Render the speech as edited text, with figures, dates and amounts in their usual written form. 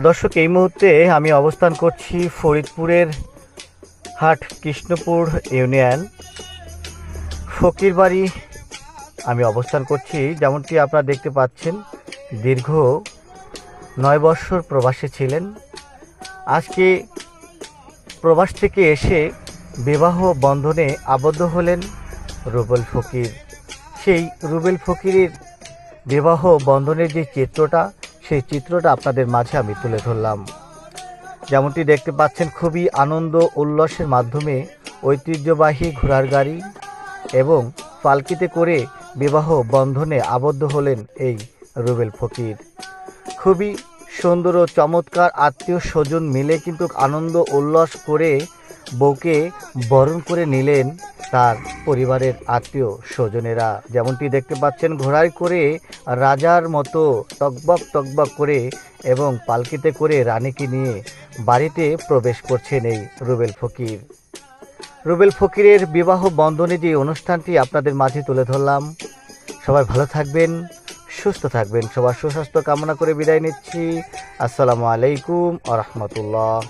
দর্শক, এই মুহূর্তে আমি অবস্থান করছি ফরিদপুরের হাট কৃষ্ণপুর ইউনিয়ন ফকিরবাড়ি। আমি অবস্থান করছি, যেমনটি আপনারা দেখতে পাচ্ছেন, দীর্ঘ 9 বৎসর প্রবাসে ছিলেন। আজকে প্রবাস থেকে এসে বিবাহ বন্ধনে আবদ্ধ হলেন রুবেল ফকির। সেই রুবেল ফকিরের বিবাহ বন্ধনের যে চিত্রটা, সেই চিত্রটা আপনাদের মাঝে আমি তুলে ধরলাম। যেমনটি দেখতে পাচ্ছেন, খুবই আনন্দ উল্লাসের মাধ্যমে ঐতিহ্যবাহী ঘোড়ার গাড়ি এবং পালকিতে করে বিবাহ বন্ধনে আবদ্ধ হলেন এই রুবেল ফকির। খুবই সুন্দর ও চমৎকার আত্মীয় স্বজন মিলে কিন্তু আনন্দ উল্লাস করে বউকে বরণ করে নিলেন তার পরিবারের আত্মীয় স্বজনেরা। যেমনটি দেখতে পাচ্ছেন, ঘোড়ায় করে রাজার মতো টকবক টকবক করে এবং পালকিতে করে রানীকে নিয়ে বাড়িতে প্রবেশ করছেন এই রুবেল ফকির। রুবেল ফকিরের বিবাহ বন্ধনে যে অনুষ্ঠানটি আপনাদের মাঝে তুলে ধরলাম। সবাই ভালো থাকবেন, সুস্থ থাকবেন। সবার সুস্বাস্থ্য কামনা করে বিদায় নিচ্ছি। আসসালামু আলাইকুম ওয়া রাহমাতুল্লাহ।